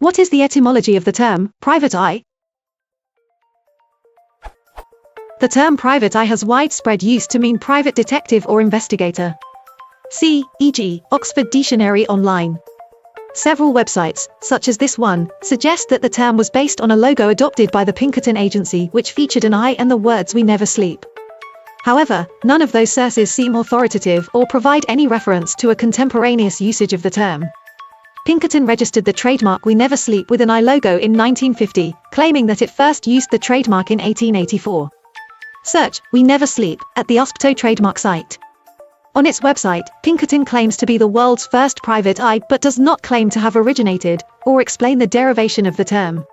What is the etymology of the term private eye? The term private eye has widespread use to mean private detective or investigator. See, e.g., Oxford Dictionary Online. Several websites, such as this one, suggest that the term was based on a logo adopted by the Pinkerton agency which featured an eye and the words "We never sleep." However, none of those sources seem authoritative or provide any reference to a contemporaneous usage of the term. Pinkerton registered the trademark "We Never Sleep" with an eye logo in 1950, claiming that it first used the trademark in 1884. Search "We Never Sleep" at the OSPTO trademark site. On its website, Pinkerton claims to be the world's first private eye but does not claim to have originated or explain the derivation of the term.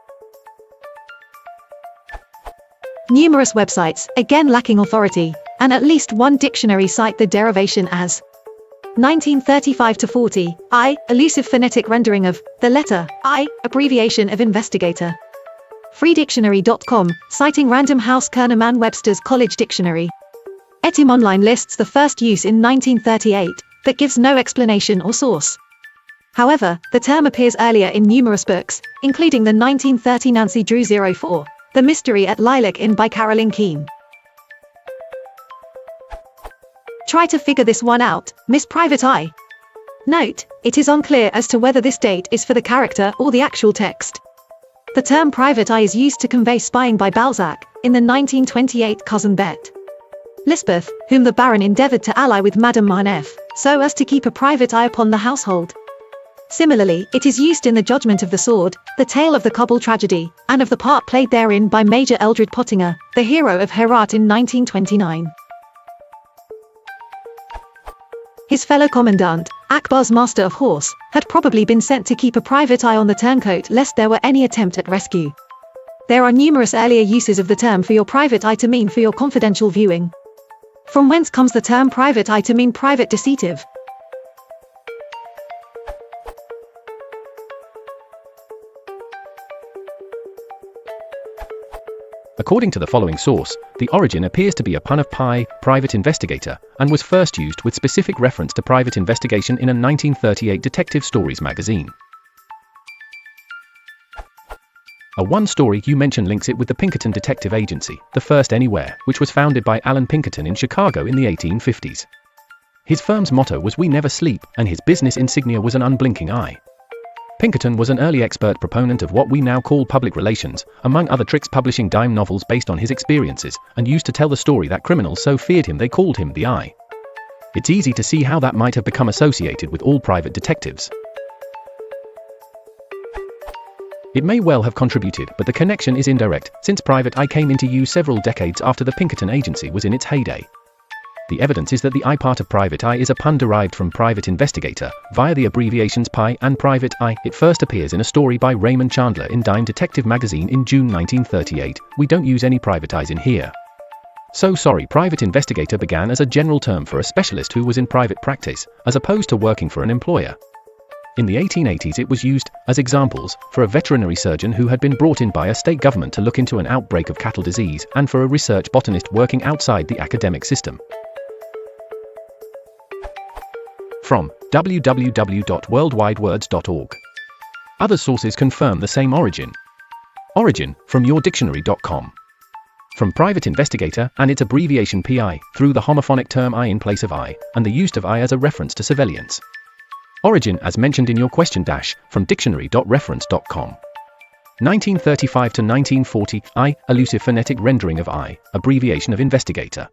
Numerous websites, again lacking authority, and at least one dictionary cite the derivation as 1935-40, I, elusive phonetic rendering of the letter I, abbreviation of investigator. Freedictionary.com, citing Random House Kerneman Webster's College Dictionary. Etymonline lists the first use in 1938, but gives no explanation or source. However, the term appears earlier in numerous books, including the 1930 Nancy Drew 04, The Mystery at Lilac Inn by Carolyn Keene. Try to figure this one out, Miss Private Eye. Note, it is unclear as to whether this date is for the character or the actual text. The term private eye is used to convey spying by Balzac, in the 1928 Cousin Bet. Lisbeth, whom the Baron endeavoured to ally with Madame Marneffe, so as to keep a private eye upon the household. Similarly, it is used in The Judgment of the Sword, the tale of the Cobble tragedy, and of the part played therein by Major Eldred Pottinger, the hero of Herat in 1929. His fellow commandant, Akbar's master of horse, had probably been sent to keep a private eye on the turncoat lest there were any attempt at rescue. There are numerous earlier uses of the term for your private eye to mean for your confidential viewing. From whence comes the term private eye to mean private deceitive? According to the following source, the origin appears to be a pun of PI, private investigator, and was first used with specific reference to private investigation in a 1938 Detective Stories magazine. A one-story you mention links it with the Pinkerton Detective Agency, the first anywhere, which was founded by Alan Pinkerton in Chicago in the 1850s. His firm's motto was "We Never Sleep," and his business insignia was an unblinking eye. Pinkerton was an early expert proponent of what we now call public relations, among other tricks publishing dime novels based on his experiences, and used to tell the story that criminals so feared him they called him the Eye. It's easy to see how that might have become associated with all private detectives. It may well have contributed, but the connection is indirect, since private eye came into use several decades after the Pinkerton Agency was in its heyday. The evidence is that the I part of private eye is a pun derived from private investigator, via the abbreviations PI and private eye. It first appears in a story by Raymond Chandler in Dime Detective magazine in June 1938. We don't use any private eyes in here. So sorry. Private investigator began as a general term for a specialist who was in private practice, as opposed to working for an employer. In the 1880s it was used, as examples, for a veterinary surgeon who had been brought in by a state government to look into an outbreak of cattle disease, and for a research botanist working outside the academic system. From www.worldwidewords.org. Other sources confirm the same origin. Origin, from yourdictionary.com. From private investigator and its abbreviation PI, through the homophonic term I in place of I, and the use of I as a reference to surveillance. Origin as mentioned in your question from dictionary.reference.com. 1935 to 1940, I, elusive phonetic rendering of I, abbreviation of investigator.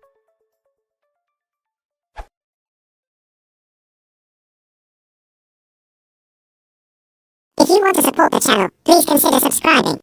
If you want to support the channel, please consider subscribing.